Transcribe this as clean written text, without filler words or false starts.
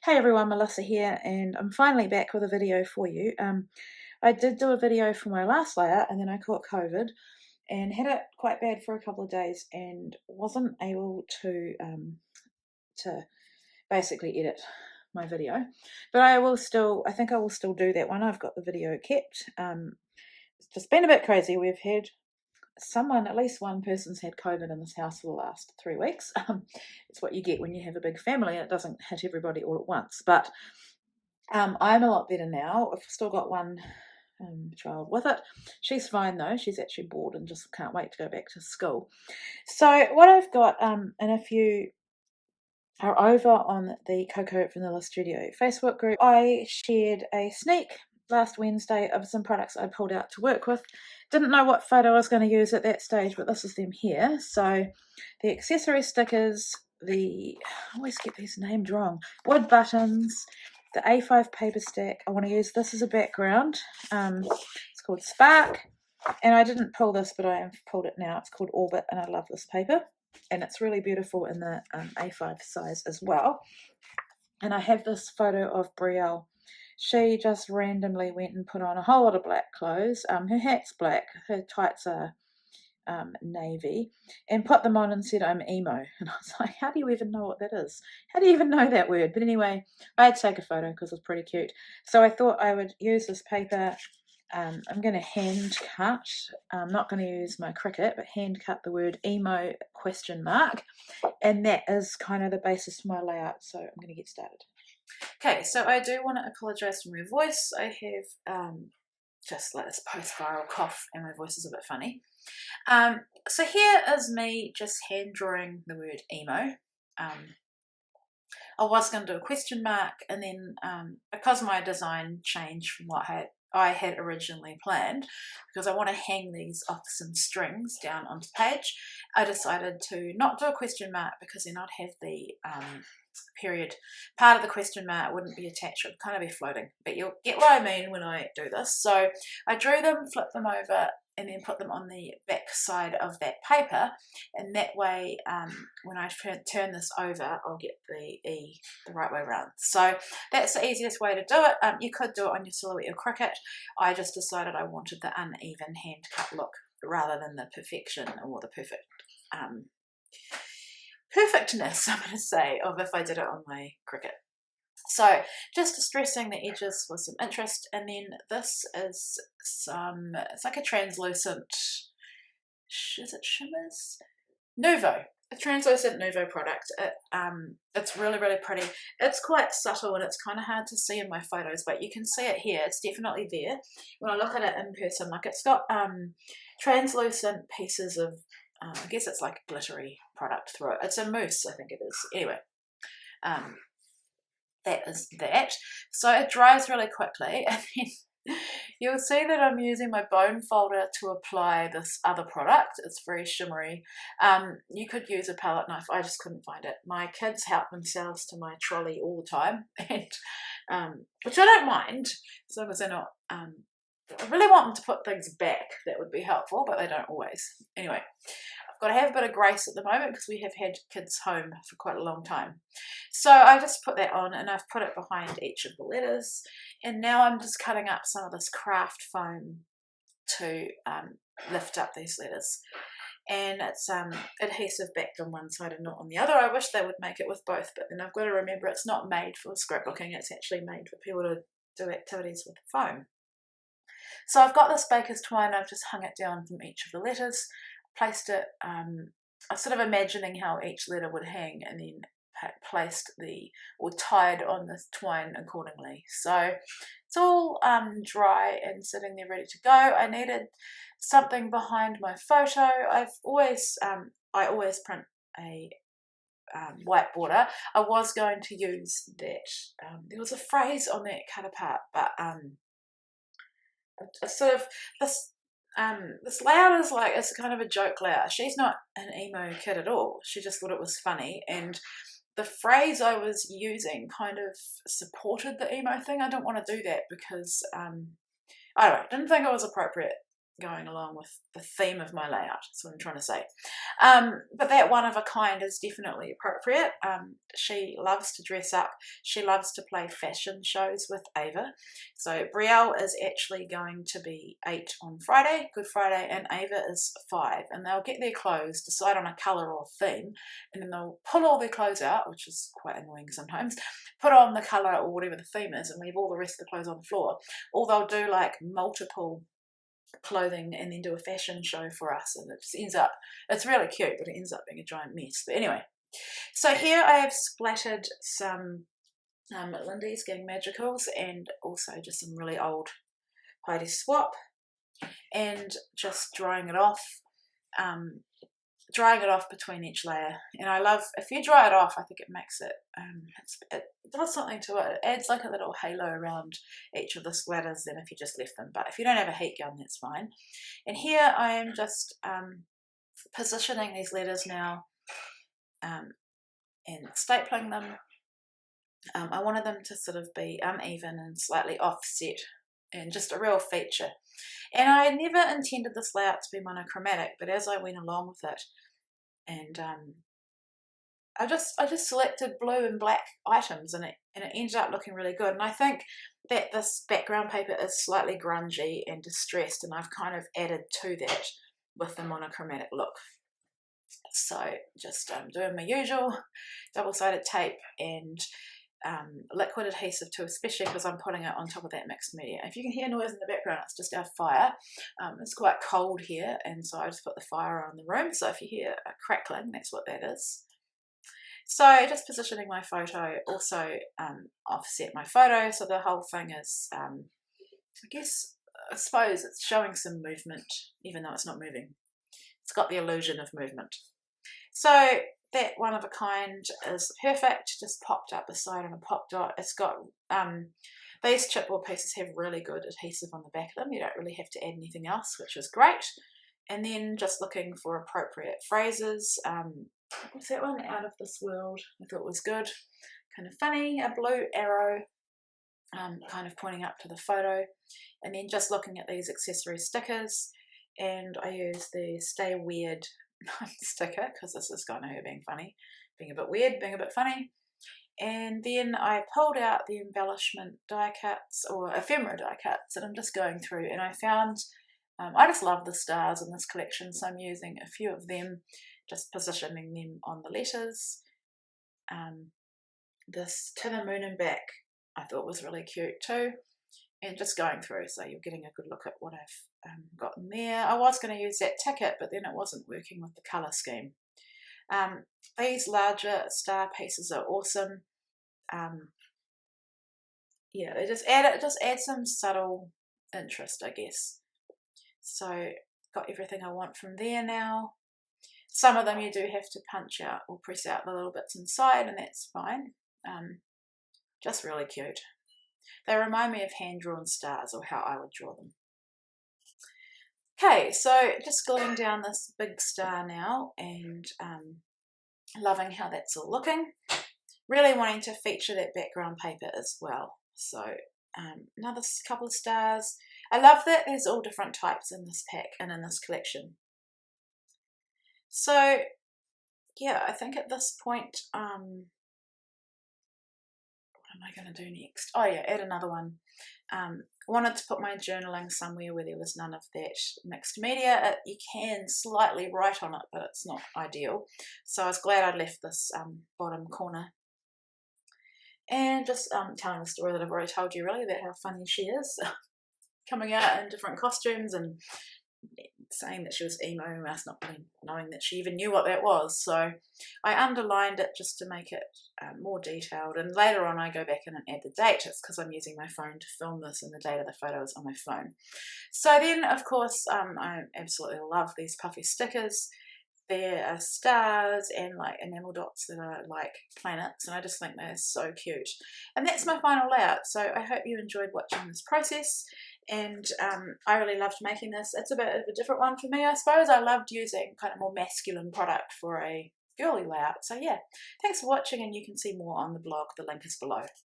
Hey everyone, Melissa here, and I'm finally back with a video for you. I did do a video for my last layer, and then I caught COVID and had it quite bad for a couple of days, and wasn't able to basically edit my video. But I think I will still do that one. I've got the video kept. It's just been a bit crazy. We've had at least one person's had COVID in this house for the last 3 weeks. It's what you get when you have a big family and it doesn't hit everybody all at once. But I'm a lot better now. I've still got one child with it. She's fine though. She's actually bored and just can't wait to go back to school. So what I've got, and if you are over on the Cocoa Vanilla Studio Facebook group, I shared a sneak last Wednesday of some products I pulled out to work with. Didn't know what photo I was going to use at that stage, but this is them here. So the accessory stickers, I always get these named wrong, wood buttons, the A5 paper stack. I want to use this as a background. It's called Spark, and I didn't pull this, but I have pulled it now. It's called Orbit, and I love this paper, and it's really beautiful in the A5 size as well. And I have this photo of Brielle. She just randomly went and put on a whole lot of black clothes. Her hat's black, her tights are navy, and put them on and said, "I'm emo." And I was like, how do you even know what that is? How do you even know that word? But anyway, I had to take a photo because it was pretty cute. So I thought I would use this paper. I'm going to hand cut. I'm not going to use my Cricut, but hand cut the word emo ? And that is kind of the basis for my layout. So I'm going to get started. Okay, so I do want to apologise for my voice. I have just like this post-viral cough and my voice is a bit funny. So here is me just hand drawing the word emo. I was going to do a question mark, and then because my design changed from what I had originally planned, because I want to hang these off some strings down onto the page, I decided to not do a question mark, because then I'd have the period part of the question mark wouldn't be attached, it would kind of be floating, but you'll get what I mean when I do this. So I drew them, flipped them over, and then put them on the back side of that paper, and that way when I turn this over, I'll get the E the right way around. So that's the easiest way to do it. You could do it on your Silhouette or Cricut. I just decided I wanted the uneven hand cut look rather than the perfection or the perfect perfectness, I'm going to say, of if I did it on my Cricut. So just distressing the edges with some interest, and then this is it's like a translucent, is it shimmers? Nuvo, a translucent Nuvo product. It's really, really pretty. It's quite subtle and it's kind of hard to see in my photos, but you can see it here. It's definitely there. When I look at it in person, like it's got translucent pieces of, I guess it's like a glittery product through it. It's a mousse, I think it is. Anyway, that is that. So it dries really quickly, and then you'll see that I'm using my bone folder to apply this other product. It's very shimmery. You could use a palette knife. I just couldn't find it. My kids help themselves to my trolley all the time, and which I don't mind, as long as they're not. I really want them to put things back. That would be helpful, but they don't always. Anyway, I've got to have a bit of grace at the moment because we have had kids home for quite a long time. So I just put that on, and I've put it behind each of the letters. And now I'm just cutting up some of this craft foam to lift up these letters. And it's adhesive backed on one side and not on the other. I wish they would make it with both, but then I've got to remember it's not made for scrapbooking. It's actually made for people to do activities with foam. So I've got this baker's twine. I've just hung it down from each of the letters, placed it, I'm sort of imagining how each letter would hang, and then placed or tied on the twine accordingly. So it's all dry and sitting there ready to go. I needed something behind my photo. I always print a white border. I was going to use that. There was a phrase on that cut apart, but sort of this layout is like, it's kind of a joke layout. She's not an emo kid at all. She just thought it was funny, and the phrase I was using kind of supported the emo thing. I don't want to do that because I don't know, I didn't think it was appropriate. going along with the theme of my layout. That's what I'm trying to say. But that one of a kind is definitely appropriate. She loves to dress up. She loves to play fashion shows with Ava. So Brielle is actually going to be 8 on Friday, Good Friday, and Ava is 5. And they'll get their clothes, decide on a colour or theme, and then they'll pull all their clothes out, which is quite annoying sometimes, put on the colour or whatever the theme is, and leave all the rest of the clothes on the floor. Or they'll do like multiple clothing and then do a fashion show for us, and it just ends up, it's really cute, but it ends up being a giant mess. But anyway, so here I have splattered some Lindy's Gang Magicals and also just some really old Heidi Swap, and just drying it off between each layer. And I love, if you dry it off, I think it makes it, it does something to it. It adds like a little halo around each of the splatters than if you just left them. But if you don't have a heat gun, that's fine. And here I am just positioning these letters now and stapling them. I wanted them to sort of be uneven and slightly offset, and just a real feature. And I never intended this layout to be monochromatic, but as I went along with it, and I just selected blue and black items, and it ended up looking really good. And I think that this background paper is slightly grungy and distressed, and I've kind of added to that with the monochromatic look. So just doing my usual double-sided tape and liquid adhesive too, especially because I'm putting it on top of that mixed media. If you can hear noise in the background, it's just our fire. It's quite cold here, and so I just put the fire on in the room. So if you hear a crackling, that's what that is. So just positioning my photo, also offset my photo, so the whole thing is, I suppose it's showing some movement, even though it's not moving. It's got the illusion of movement. So that one of a kind is perfect, just popped up beside on a pop dot. It's got, these chipboard pieces have really good adhesive on the back of them. You don't really have to add anything else, which is great. And then just looking for appropriate phrases. What's that one? Out of this world. I thought it was good. Kind of funny. A blue arrow kind of pointing up to the photo. And then just looking at these accessory stickers. And I use the Stay Weird sticker, because this is kind of her being funny, being a bit weird, being a bit funny. And then I pulled out the embellishment die cuts, or ephemera die cuts, that I'm just going through, and I found, I just love the stars in this collection, so I'm using a few of them, just positioning them on the letters. This To the Moon and Back I thought was really cute too, and just going through, so you're getting a good look at what I've gotten there. I was going to use that ticket, but then it wasn't working with the colour scheme. These larger star pieces are awesome. Yeah, they just add some subtle interest, I guess. So got everything I want from there now. Some of them you do have to punch out or press out the little bits inside, and that's fine. Just really cute. They remind me of hand-drawn stars, or how I would draw them. Okay, so just gluing down this big star now, and loving how that's all looking. Really wanting to feature that background paper as well. So another couple of stars. I love that there's all different types in this pack and in this collection. So yeah, I think at this point, what am I going to do next? Oh yeah, add another one. Wanted to put my journaling somewhere where there was none of that mixed media. You can slightly write on it, but it's not ideal. So I was glad I'd left this bottom corner. And just telling the story that I've already told you, really, about how funny she is. Coming out in different costumes and saying that she was emo, and us not really knowing that she even knew what that was. So I underlined it just to make it more detailed, and later on I go back in and add the date. It's because I'm using my phone to film this, and the date of the photo is on my phone. So then, of course, I absolutely love these puffy stickers. There are stars and like enamel dots that are like planets, and I just think they're so cute. And that's my final layout. So I hope you enjoyed watching this process, and I really loved making this. It's a bit of a different one for me, I suppose. I loved using kind of more masculine product for a girly layout. So yeah, thanks for watching, and you can see more on the blog. The link is below.